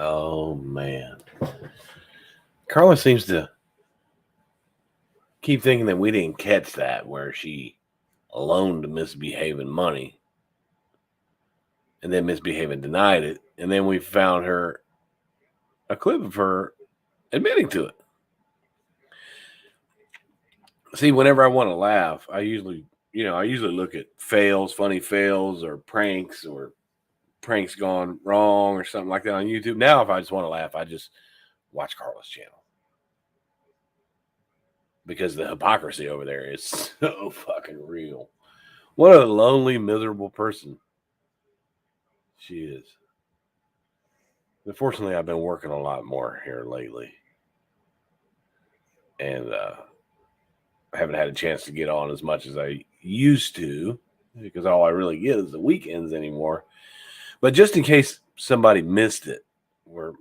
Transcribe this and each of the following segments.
Oh, man. Carla seems to keep thinking that we didn't catch that, where she loaned misbehaving money and then misbehaving denied it. And then we found a clip of her admitting to it. See, whenever I want to laugh, I usually look at fails, funny fails, or pranks gone wrong or something like that on YouTube. Now, if I just want to laugh, I just watch Carla's channel, because the hypocrisy over there is so fucking real. What a lonely, miserable person she is. Unfortunately, I've been working a lot more here lately, and I haven't had a chance to get on as much as I used to, because all I really get is the weekends anymore. But just in case somebody missed it, where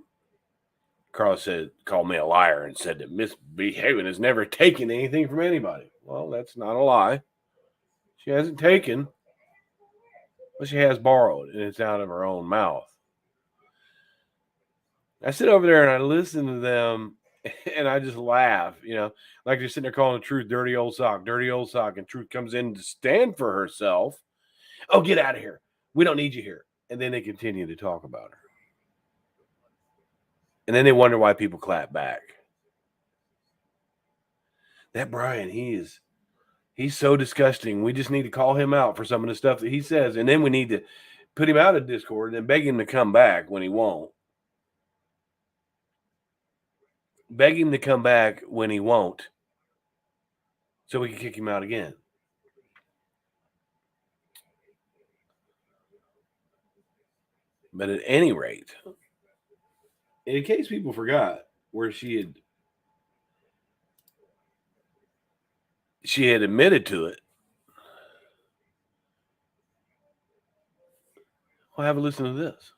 Carla called me a liar and said that misbehaving has never taken anything from anybody. Well, that's not a lie. She hasn't taken, but she has borrowed, and it's out of her own mouth. I sit over there and I listen to them, and I just laugh, like they're sitting there calling the Truth dirty old sock, and Truth comes in to stand for herself. Oh, get out of here. We don't need you here. And then they continue to talk about her. And then they wonder why people clap back. That Bryan, he's so disgusting. We just need to call him out for some of the stuff that he says. And then we need to put him out of Discord and then beg him to come back when he won't. Beg him to come back when he won't, so we can kick him out again. But at any rate, in case people forgot where she had admitted to it, well, have a listen to this.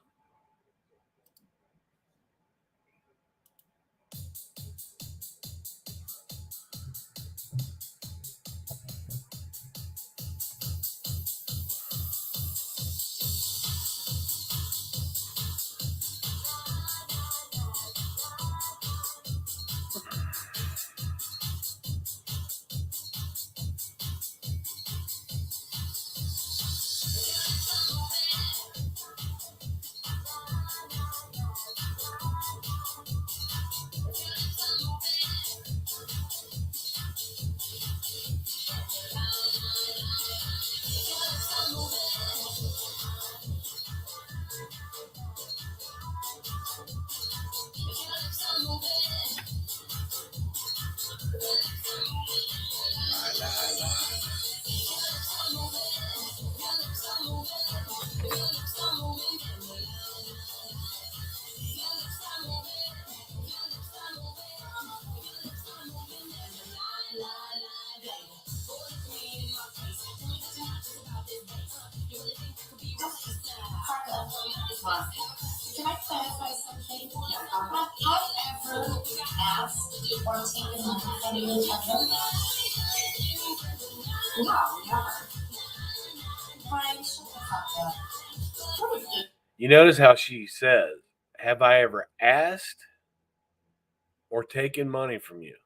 Can I clarify something? Have I ever asked or taken money from you ever? No, never. Bryan, shut the fuck up. You notice how she says, have I ever asked or taken money from you?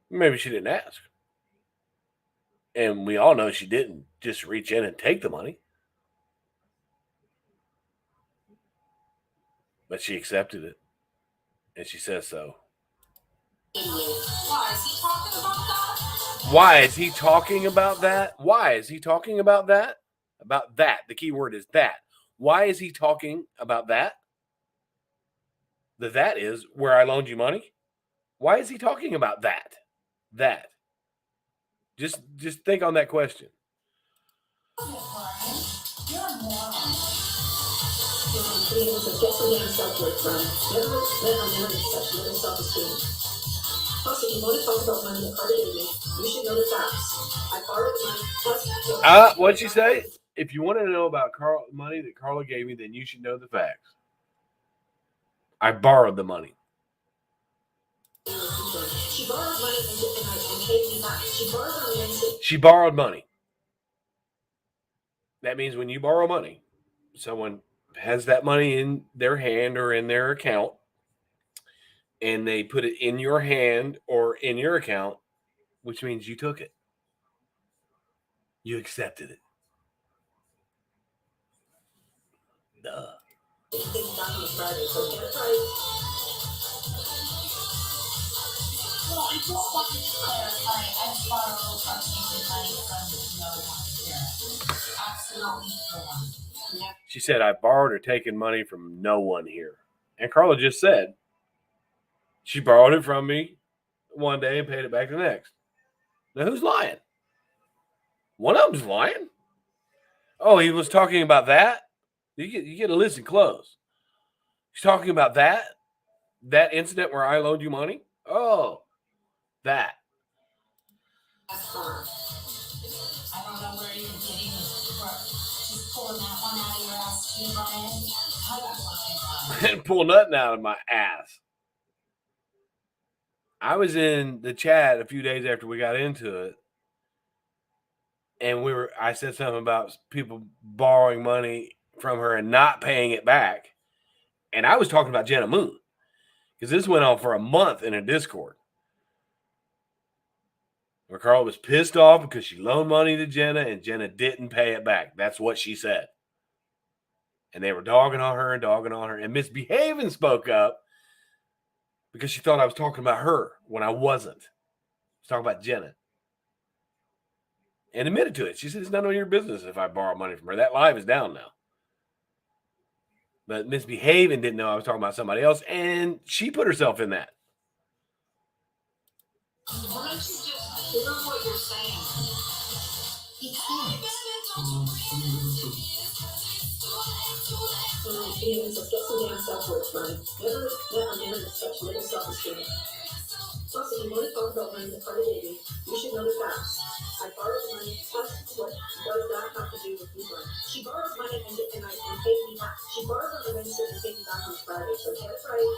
Maybe she didn't ask. And we all know she didn't just reach in and take the money. But she accepted it. And she says so. Why is he talking about that? Why is he talking about that? Why is he talking about that? About that. The key word is that. Why is he talking about that? That is where I loaned you money. Why is he talking about that? That. Just think on that question. You're a moron. Being able to get so damn self-worth, Bryan. Never accept low self-esteem. Plus, if you want to talk about money that Carla gave me, you should know the facts. I borrowed the money. Plus, what'd she say? If you want to know about money that Carla gave me, then you should know the facts. I borrowed the money. She borrowed money and paid me back. She borrowed money. That means when you borrow money, someone has that money in their hand or in their account, and they put it in your hand or in your account, which means you took it. You accepted it. Duh. Things done on Friday, so get it right. Well, I just wanted to clarify, I borrowed or taken money from no one here. Absolutely no one. She said, I borrowed or taken money from no one here. And Carla just said, she borrowed it from me one day and paid it back the next. Now, who's lying? One of them's lying. Oh, he was talking about that? You get to listen close. He's talking about that incident where I loaned you money? Oh, that. That's her. I don't know where you're getting it, but just pulling that one out of your ass too, Bryan. I got mine. And pull nothing out of my ass. I was in the chat a few days after we got into it, and I said something about people borrowing money from her and not paying it back. And I was talking about Jenna Moon, because this went on for a month in a Discord where Carl was pissed off because she loaned money to Jenna and Jenna didn't pay it back. That's what she said. And they were dogging on her. And Misbehaving spoke up because she thought I was talking about her when I wasn't. I was talking about Jenna. And admitted to it. She said, it's none of your business if I borrow money from her. That live is down now. But Misbehaving didn't know I was talking about somebody else, and she put herself in that. Why don't you just hear what you're saying? He can't. Feelings of get some damn self-worth, Bryan. Never met a man with such little self-esteem. Plus, if you want to talk about money to part of baby, you should know the facts. I borrowed money. Plus, what does that have to do with you, Bryan? She borrowed money and paid me back. She borrowed on the Wednesday and paid me back on Friday, so get it right.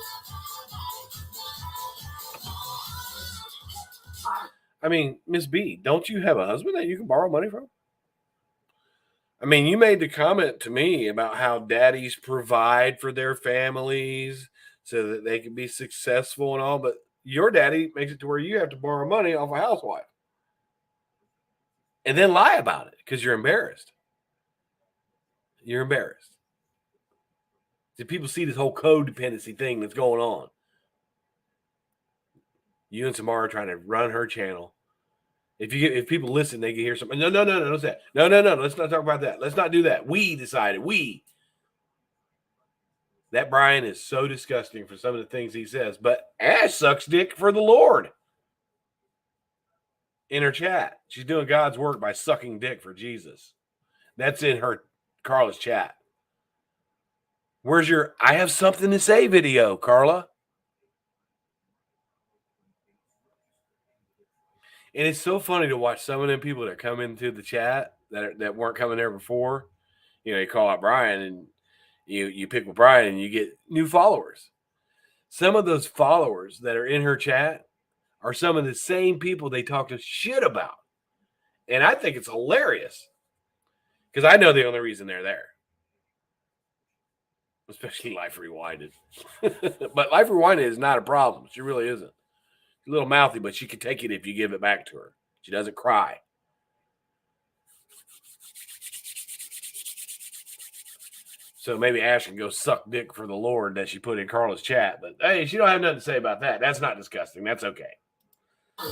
I mean, Miss B, don't you have a husband that you can borrow money from? I mean, you made the comment to me about how daddies provide for their families so that they can be successful and all, but your daddy makes it to where you have to borrow money off a housewife and then lie about it because you're embarrassed. You're embarrassed. See, people see this whole codependency thing that's going on. You and Samara are trying to run her channel. If people listen, they can hear something. No, what's that? No. Let's not talk about that. Let's not do that. We decided. That Bryan is so disgusting for some of the things he says, but Ash sucks dick for the Lord. In her chat, she's doing God's work by sucking dick for Jesus. That's in her Carla's chat. Where's your I have something to say video, Carla? And it's so funny to watch some of them people that come into the chat that weren't coming there before. You know, you call out Bryan and you pick with Bryan and you get new followers. Some of those followers that are in her chat are some of the same people they talk to shit about. And I think it's hilarious because I know the only reason they're there. Especially Life Rewinded. But Life Rewinded is not a problem. She really isn't. She's a little mouthy, but she can take it if you give it back to her. She doesn't cry. So maybe Ash can go suck dick for the Lord that she put in Carla's chat. But hey, she don't have nothing to say about that. That's not disgusting. That's okay. I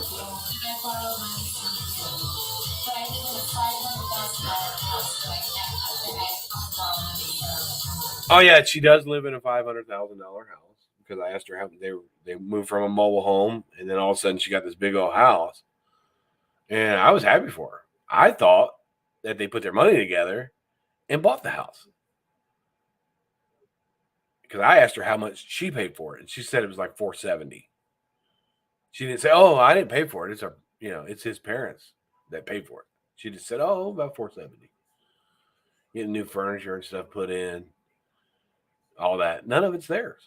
borrowed money from you, but I live in a $500,000 house, so I can't borrow money from. Oh yeah, she does live in a $500,000 house because I asked her how they moved from a mobile home and then all of a sudden she got this big old house, and I was happy for her. I thought that they put their money together and bought the house because I asked her how much she paid for it, and she said it was like $470. She didn't say, "Oh, I didn't pay for it. It's his parents that paid for it." She just said, "Oh, about $470." Getting new furniture and stuff put in, all that. None of it's theirs.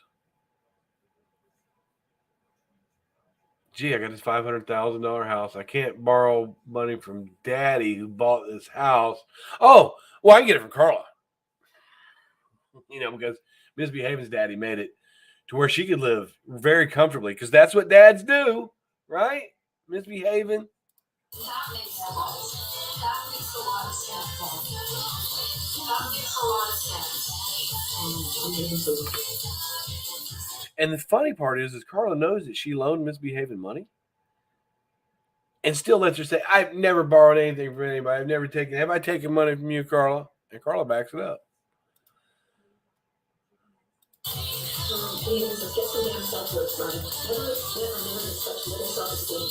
Gee, I got this $500,000 house. I can't borrow money from Daddy who bought this house. Oh, well, I can get it from Carla. Because Misbehaving's daddy made it to where she could live very comfortably, because that's what dads do, right? Misbehaving. That makes a lot of sense. That makes a lot of sense. That makes a lot of sense. And the funny part is Carla knows that she loaned Misbehaving money and still lets her say, I've never borrowed anything from anybody. Have I taken money from you, Carla? And Carla backs it up. Please, get some damn self-worth, Bryan. Never met a man with such little self-esteem.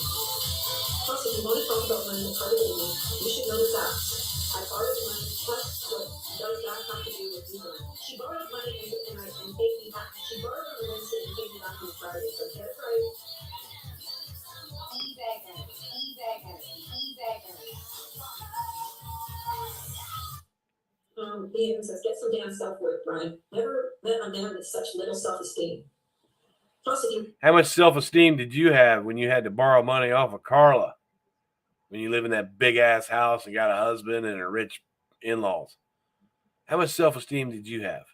Plus, if you want to talk about money and Carla gave me, you should know the facts. I borrowed the money, plus what does that have to do with you, Bryan? She borrowed money and paid me back. She borrowed on a Wednesday and paid me back on a Friday, so get it right. Ian says, get some damn self-worth, Bryan. Never met a man with such little self-esteem. Plus, if you... How much self-esteem did you have when you had to borrow money off of Carla? When you live in that big-ass house and got a husband and a rich in-laws? How much self-esteem did you have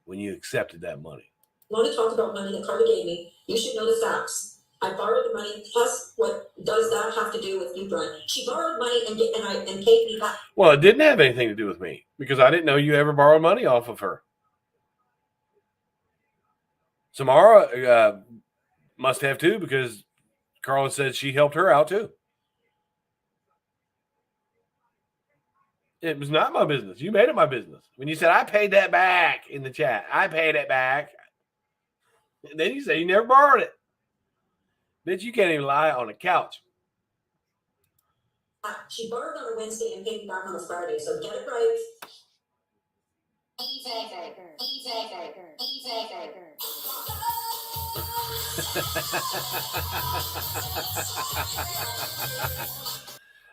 when you accepted that money? Want to talk about money that Carla gave me, you should know the facts. I borrowed the money, plus what does that have to do with you, Bryan? She borrowed money and paid me back. Well, it didn't have anything to do with me, because I didn't know you ever borrowed money off of her. Samara must have too, because Carla said she helped her out too. It was not my business. You made it my business. When you said, I paid that back in the chat, I paid it back. And then you say you never borrowed it. Bitch, you can't even lie on a couch. She borrowed on a Wednesday and paid me back on a Friday, so get it right.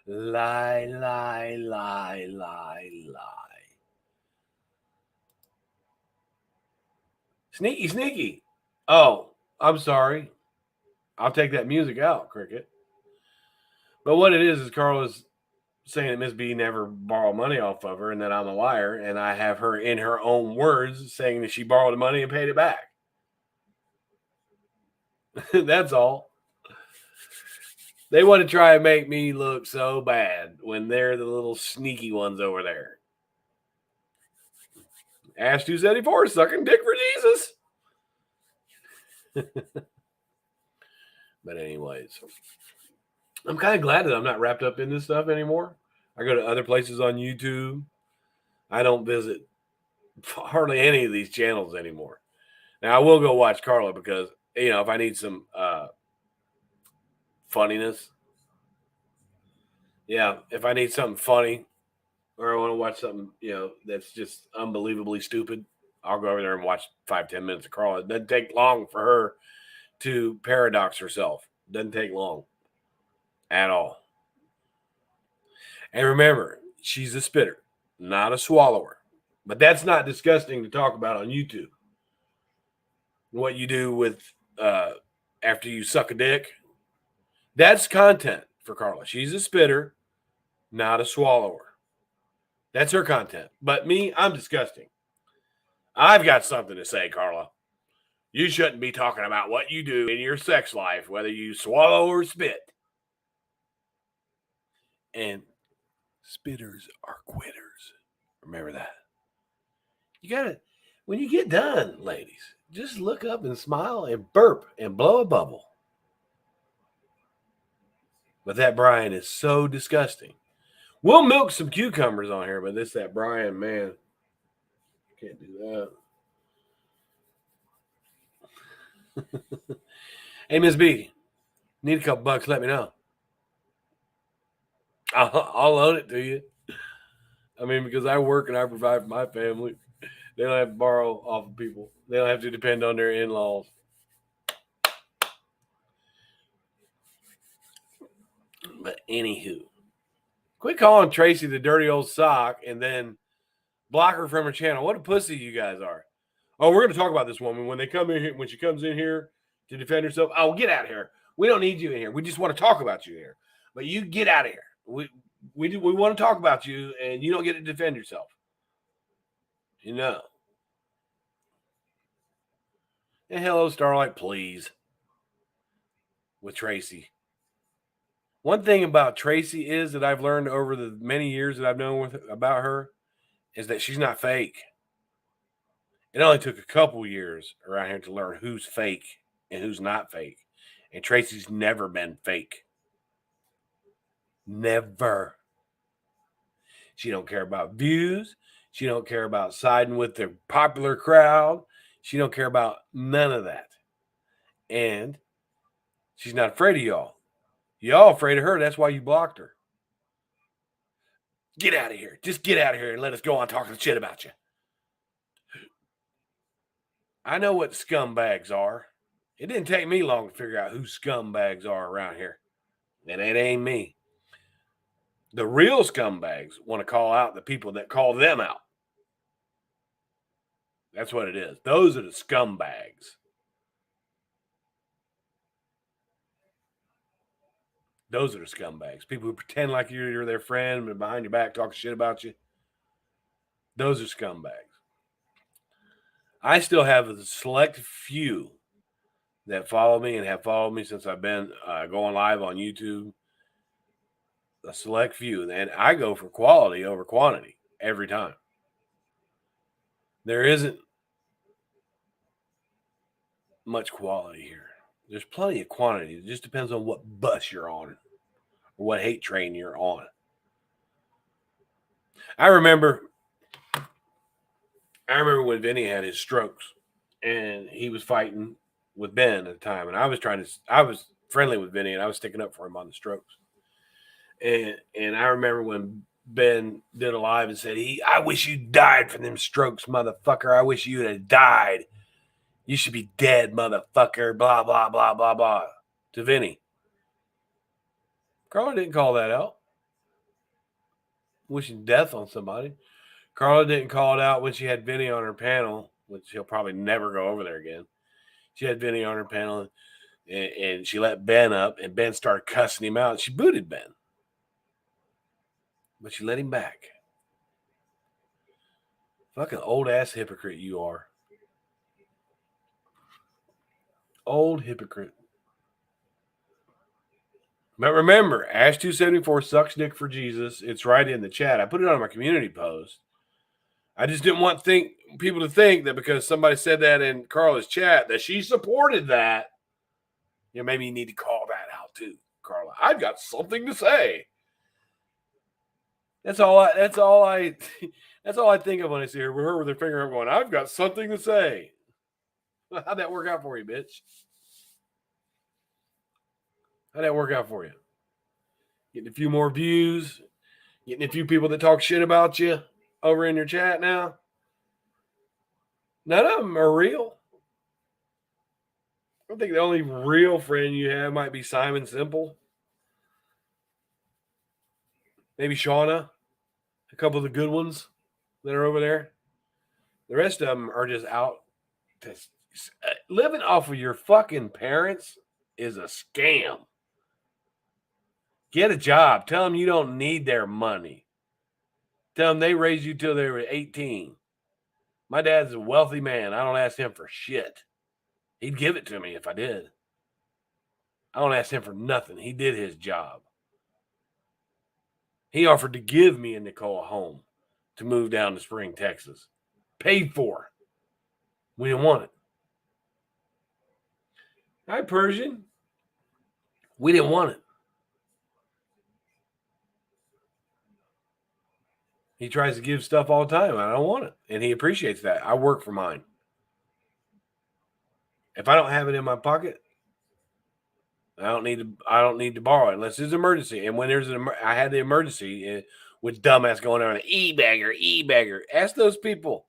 Lie, lie, lie, lie, lie. Sneaky, sneaky. Oh, I'm sorry. I'll take that music out, Cricket. But what it is Carla's saying that Miss B never borrowed money off of her and that I'm a liar, and I have her in her own words saying that she borrowed the money and paid it back. That's all. They want to try and make me look so bad when they're the little sneaky ones over there. Ash 274 sucking dick for Jesus. But anyways, I'm kind of glad that I'm not wrapped up in this stuff anymore. I go to other places on YouTube. I don't visit hardly any of these channels anymore. Now, I will go watch Carla because, if I need some funniness. Yeah, if I need something funny or I want to watch something, that's just unbelievably stupid, I'll go over there and watch 5-10 minutes of Carla. It doesn't take long for her to paradox herself. It doesn't take long at all. And remember, she's a spitter, not a swallower. But that's not disgusting to talk about on YouTube. What you do with after you suck a dick, that's content for Carla. She's a spitter, not a swallower. That's her content. But me, I'm disgusting. I've got something to say, Carla. You shouldn't be talking about what you do in your sex life, whether you swallow or spit. And spitters are quitters. Remember that. You gotta, when you get done, ladies, just look up and smile and burp and blow a bubble. But that Bryan is so disgusting. We'll milk some cucumbers on here, but that Bryan, man, can't do that. Hey, Miss B, need a couple bucks, let me know. I'll loan it to you. I mean, because I work and I provide for my family. They don't have to borrow off of people. They don't have to depend on their in-laws. But anywho, quit calling Tracy the dirty old sock and then block her from her channel. What a pussy you guys are. Oh, we're going to talk about this woman when they come in here. When she comes in here to defend herself. Oh, get out of here. We don't need you in here. We just want to talk about you here. But you get out of here. We want to talk about you, and you don't get to defend yourself. And hello, Starlight, please. With Tracy. One thing about Tracy is that I've learned over the many years that I've known about her is that she's not fake. It only took a couple years around here to learn who's fake and who's not fake. And Tracy's never been fake. Never. She don't care about views. She don't care about siding with the popular crowd. She don't care about none of that. And she's not afraid of y'all. Y'all afraid of her. That's why you blocked her. Get out of here. Just get out of here and let us go on talking shit about you. I know what scumbags are. It didn't take me long to figure out who scumbags are around here. And it ain't me. The real scumbags want to call out the people that call them out. That's what it is. Those are the scumbags. Those are the scumbags. People who pretend like you're their friend, but behind your back talking shit about you. Those are scumbags. I still have a select few that follow me and have followed me since I've been going live on YouTube. A select few. And I go for quality over quantity every time. There isn't much quality here. There's plenty of quantity. It just depends on what bus you're on or what hate train you're on. I remember when Vinny had his strokes and he was fighting with Ben at the time. And I was friendly with Vinny and I was sticking up for him on the strokes. And I remember when Ben did a live and said, I wish you died from them strokes, motherfucker. I wish you'd have died. You should be dead, motherfucker. Blah, blah, blah, blah, blah. To Vinny. Carla didn't call that out. Wishing death on somebody. Carla didn't call it out when she had Vinny on her panel, which she'll probably never go over there again. She had Vinny on her panel and she let Ben up and Ben started cussing him out. She booted Ben. But she let him back. Fucking old ass hypocrite you are. Old hypocrite. But remember, Ash274 sucks dick for Jesus. It's right in the chat. I put it on my community post. I just didn't want people to think that because somebody said that in Carla's chat that she supported that. You know, maybe you need to call that out too, Carla. I've got something to say. That's all I think of when I see her with her finger up going, I've got something to say. How'd that work out for you, bitch? How'd that work out for you? Getting a few more views, getting a few people that talk shit about you over in your chat now. None of them are real. I think the only real friend you have might be Simon Simple. Maybe Shauna. A couple of the good ones that are over there. The rest of them are just out. Living off of your fucking parents is a scam. Get a job. Tell them you don't need their money. Tell them they raised you till they were 18. My dad's a wealthy man. I don't ask him for shit. He'd give it to me if I did. I don't ask him for nothing. He did his job. He offered to give me and Nicole a home to move down to Spring, Texas. Paid for. We didn't want it. Hi, Persian. We didn't want it. He tries to give stuff all the time. I don't want it. And he appreciates that. I work for mine. If I don't have it in my pocket, I don't need to borrow it unless it's an emergency. And when I had the emergency with dumbass going on e-bagger. Ask those people.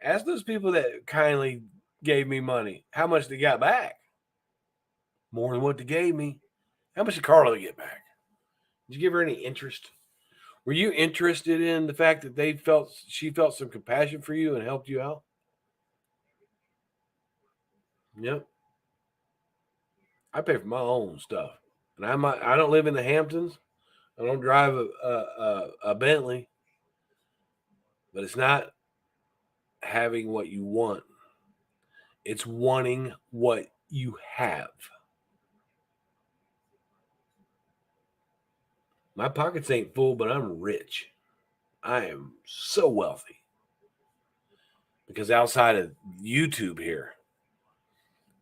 Ask those people that kindly gave me money how much they got back. More than what they gave me. How much did Carla get back? Did you give her any interest? Were you interested in the fact that she felt some compassion for you and helped you out? Yep. I pay for my own stuff, and I don't live in the Hamptons. I don't drive a Bentley, but it's not having what you want. It's wanting what you have. My pockets ain't full, but I'm rich. I am so wealthy. Because outside of YouTube here,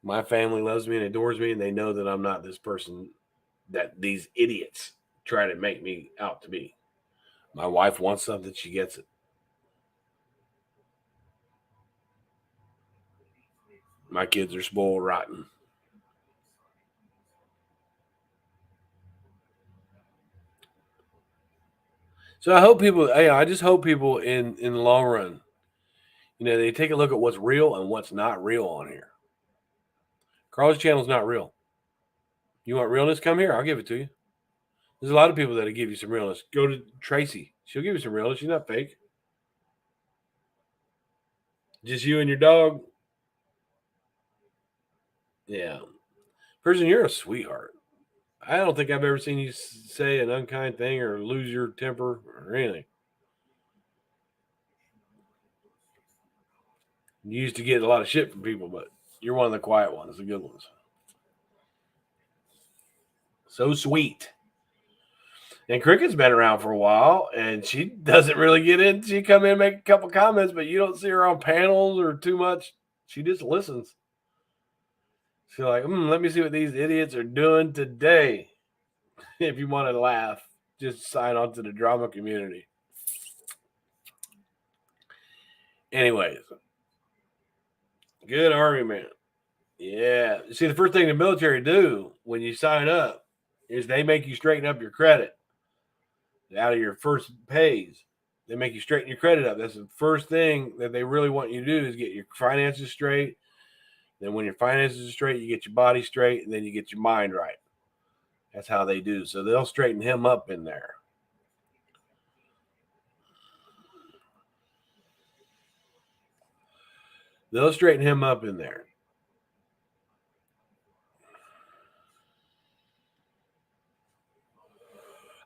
my family loves me and adores me, and they know that I'm not this person that these idiots try to make me out to be. My wife wants something, she gets it. My kids are spoiled rotten. So I hope people, I just hope people in the long run, they take a look at what's real and what's not real on here. Carl's channel's not real. You want realness? Come here. I'll give it to you. There's a lot of people that'll give you some realness. Go to Tracy. She'll give you some realness. She's not fake. Just you and your dog. Yeah. Person, you're a sweetheart. I don't think I've ever seen you say an unkind thing or lose your temper or anything. You used to get a lot of shit from people, but you're one of the quiet ones, the good ones. So sweet. And Cricket's been around for a while, and she doesn't really get in. She come in and make a couple comments, but you don't see her on panels or too much. She just listens. She's like, let me see what these idiots are doing today. If you want to laugh, just sign on to the drama community. Anyways, good Army man. Yeah. See, the first thing the military do when you sign up is they make you straighten up your credit out of your first pays. They make you straighten your credit up. That's the first thing that they really want you to do is get your finances straight. Then when your finances are straight, you get your body straight, and then you get your mind right. That's how they do. So they'll straighten him up in there. They'll straighten him up in there.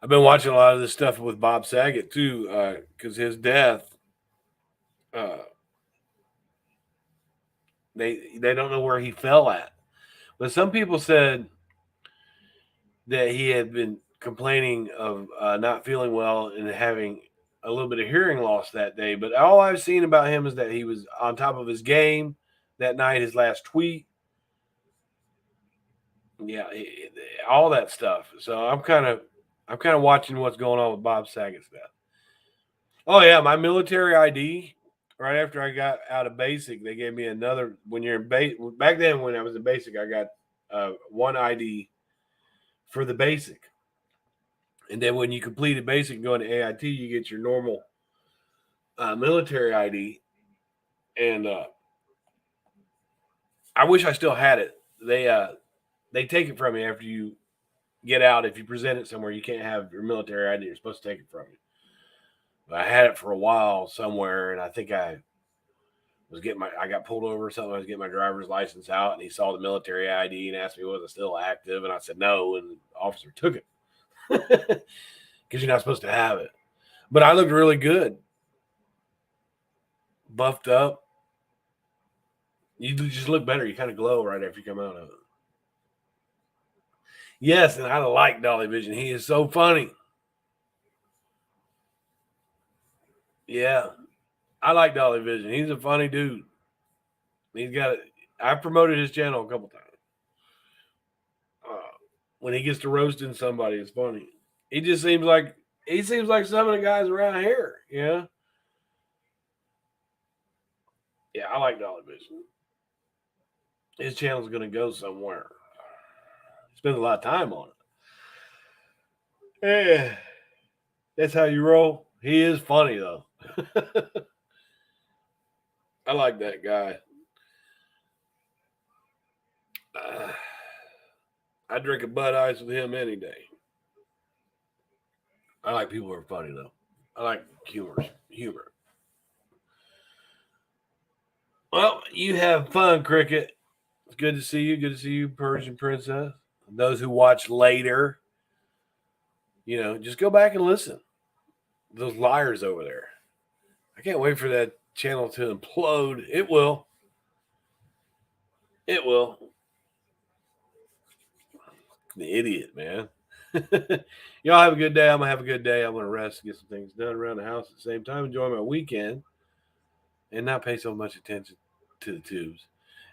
I've been watching a lot of this stuff with Bob Saget too, because his death, they don't know where he fell at. But some people said that he had been complaining of not feeling well and having a little bit of hearing loss that day. But all I've seen about him is that he was on top of his game that night. His last tweet, yeah, all that stuff. So I'm kind of watching what's going on with Bob Saget's death. Oh yeah, my military ID. Right after I got out of basic, they gave me another. When you're in back then, when I was in basic, I got one ID for the basic, and then when you completed basic and go into AIT, you get your normal military ID. And I wish I still had it. They take it from you after you get out. If you present it somewhere, you can't have your military ID. You're supposed to take it from you. But I had it for a while somewhere, and I think I got pulled over or something. I was getting my driver's license out, and he saw the military ID and asked me was it still active, and I said no, and the officer took it because you're not supposed to have it. But I looked really good, buffed up. You just look better. You kind of glow right after you come out of it. Yes, and I like Dolly Vision. He is so funny. Yeah, I like Dolly Vision. He's a funny dude. He's got it. I promoted his channel a couple times. When he gets to roasting somebody, it's funny. He seems like some of the guys around here. Yeah. Yeah, I like Dolly Vision. His channel's going to go somewhere. He spends a lot of time on it. Yeah. That's how you roll. He is funny, though. I like that guy. I drink a Bud Ice with him any day. I like people who are funny, though. I like humor. Well, you have fun, Cricket. It's good to see you. Good to see you, Persian Princess. Those who watch later, just go back and listen. Those liars over there. I can't wait for that channel to implode. It will. It will. The idiot, man. Y'all have a good day. I'm gonna have a good day. I'm gonna rest, get some things done around the house at the same time, enjoy my weekend, and not pay so much attention to the tubes.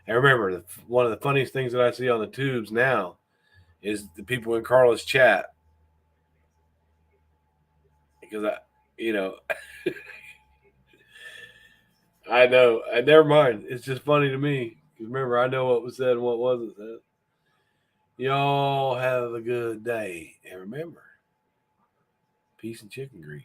And remember, one of the funniest things that I see on the tubes now is the people in Carla's chat, because you know, I know. I never mind. It's just funny to me. Remember, I know what was said and what wasn't said. Y'all have a good day, and remember, peace and chicken grease.